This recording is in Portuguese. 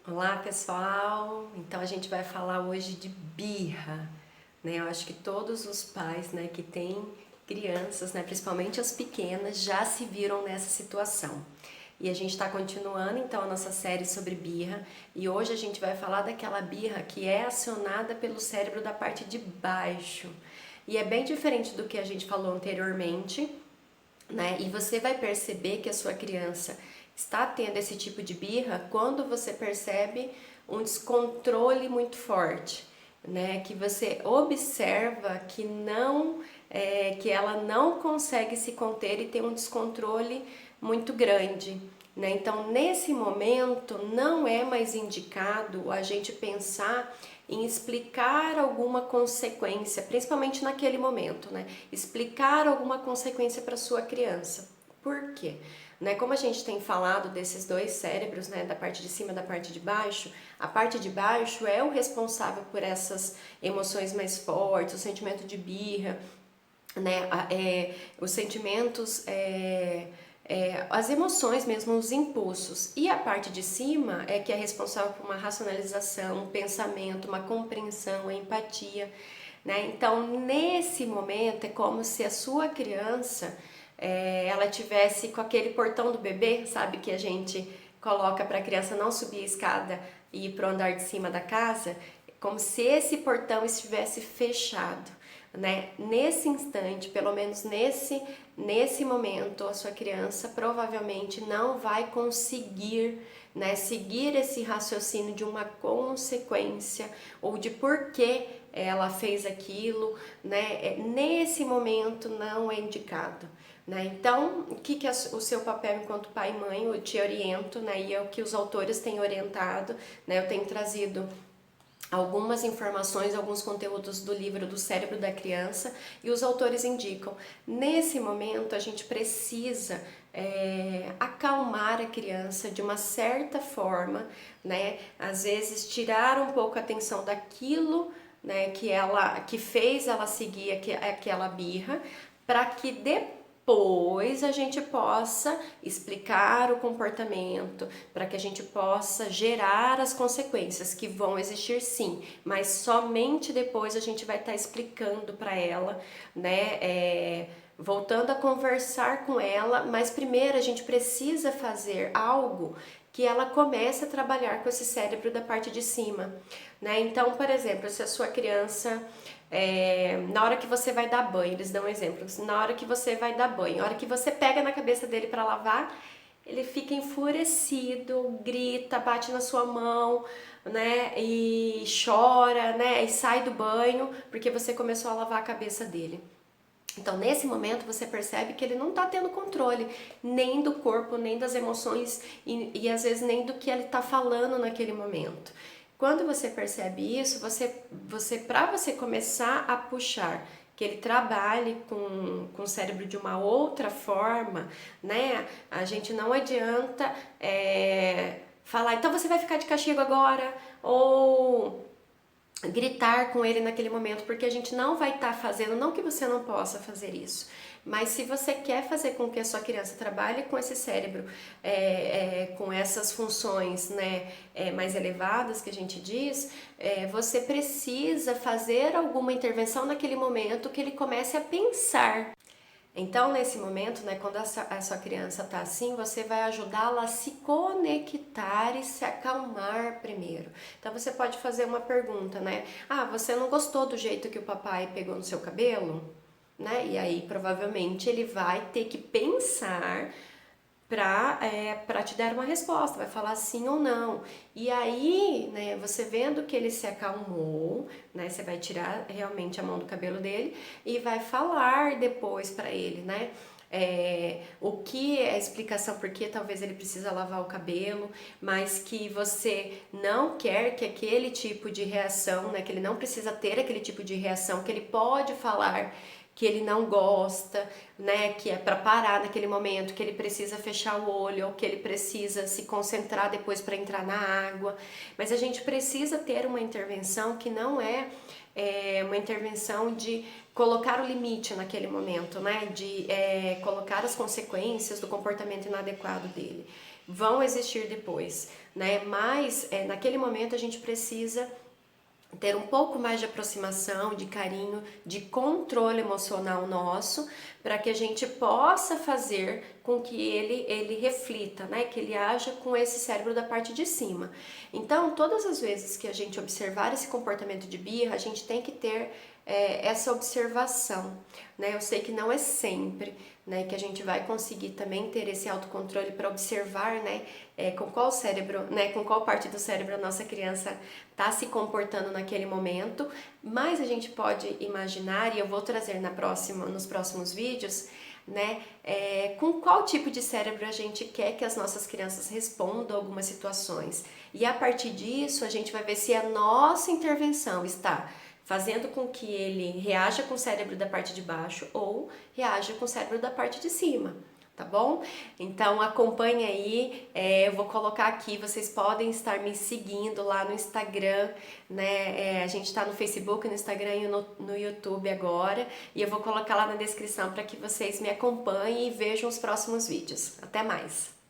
Olá pessoal, então a gente vai falar hoje de birra, né? Eu acho que todos os pais, né, que têm crianças, né, principalmente as pequenas, já se viram nessa situação. E a gente está continuando então a nossa série sobre birra e hoje a gente vai falar daquela birra que é acionada pelo cérebro da parte de baixo. E é bem diferente do que a gente falou anteriormente, né? E você vai perceber que a sua criança está tendo esse tipo de birra quando você percebe um descontrole muito forte, né? Que você observa que que ela não consegue se conter e tem um descontrole muito grande. Né? Então, nesse momento, não é mais indicado a gente pensar em explicar alguma consequência, principalmente naquele momento, né? Explicar alguma consequência para sua criança. Por quê? Né, como a gente tem falado desses dois cérebros, né, da parte de cima e da parte de baixo, a parte de baixo é o responsável por essas emoções mais fortes, o sentimento de birra, né, os sentimentos, as emoções mesmo, os impulsos. E a parte de cima é que é responsável por uma racionalização, um pensamento, uma compreensão, a empatia. Né? Então, nesse momento, é como se a sua criança ela tivesse com aquele portão do bebê, sabe, que a gente coloca para a criança não subir a escada e ir para o andar de cima da casa, como se esse portão estivesse fechado. Né? Nesse instante, pelo menos nesse momento, a sua criança provavelmente não vai conseguir, né, seguir esse raciocínio de uma consequência ou de por que ela fez aquilo, né? Nesse momento não é indicado. Né? Então, o que é o seu papel enquanto pai e mãe? Eu te oriento, né? E é o que os autores têm orientado, né? Eu tenho trazido algumas informações, alguns conteúdos do livro do cérebro da criança e os autores indicam, nesse momento a gente precisa acalmar a criança de uma certa forma, né? Às vezes tirar um pouco a atenção daquilo, né, que fez ela seguir aquela birra, para que depois a gente possa explicar o comportamento, para que a gente possa gerar as consequências que vão existir sim, mas somente depois a gente vai estar explicando para ela, né? Voltando a conversar com ela, mas primeiro a gente precisa fazer algo que ela comece a trabalhar com esse cérebro da parte de cima, né? Então, por exemplo, se a sua criança na hora que você vai dar banho, eles dão um exemplo, na hora que você vai dar banho, na hora que você pega na cabeça dele para lavar, ele fica enfurecido, grita, bate na sua mão, né, e chora, né, e sai do banho porque você começou a lavar a cabeça dele. Então, nesse momento, você percebe que ele não está tendo controle nem do corpo, nem das emoções e às vezes nem do que ele está falando naquele momento. Quando você percebe isso, para você começar a puxar que ele trabalhe com o cérebro de uma outra forma, né? A gente não adianta falar, então você vai ficar de castigo agora, ou gritar com ele naquele momento, porque a gente não vai estar fazendo, não que você não possa fazer isso, mas se você quer fazer com que a sua criança trabalhe com esse cérebro, com essas funções, né, mais elevadas que a gente diz, você precisa fazer alguma intervenção naquele momento que ele comece a pensar. Então, nesse momento, né, quando a sua criança está assim, você vai ajudá-la a se conectar e se acalmar primeiro. Então, você pode fazer uma pergunta, né? Ah, você não gostou do jeito que o papai pegou no seu cabelo? Né? E aí, provavelmente, ele vai ter que pensar para te dar uma resposta, vai falar sim ou não. E aí, né, você vendo que ele se acalmou, né, você vai tirar realmente a mão do cabelo dele e vai falar depois para ele, né? O que é a explicação porque talvez ele precisa lavar o cabelo, mas que você não quer que aquele tipo de reação, né, que ele não precisa ter aquele tipo de reação, que ele pode falar que ele não gosta, né, que é para parar naquele momento, que ele precisa fechar o olho ou que ele precisa se concentrar depois para entrar na água. Mas a gente precisa ter uma intervenção que não uma intervenção de colocar o limite naquele momento, né, de colocar as consequências do comportamento inadequado dele. vão existir depois, né? Mas naquele momento a gente precisa ter um pouco mais de aproximação, de carinho, de controle emocional nosso, para que a gente possa fazer com que ele reflita, né? Que ele haja com esse cérebro da parte de cima. Então, todas as vezes que a gente observar esse comportamento de birra, a gente tem que ter essa observação, né? Eu sei que não é sempre, né, que a gente vai conseguir também ter esse autocontrole para observar, né, com qual cérebro, né, com qual parte do cérebro a nossa criança está se comportando naquele momento, mas a gente pode imaginar, e eu vou trazer nos próximos vídeos, né, com qual tipo de cérebro a gente quer que as nossas crianças respondam a algumas situações. E a partir disso, a gente vai ver se a nossa intervenção está fazendo com que ele reaja com o cérebro da parte de baixo ou reaja com o cérebro da parte de cima, tá bom? Então acompanhe aí, eu vou colocar aqui, vocês podem estar me seguindo lá no Instagram, né? A gente está no Facebook, no Instagram e no YouTube agora, e eu vou colocar lá na descrição para que vocês me acompanhem e vejam os próximos vídeos. Até mais!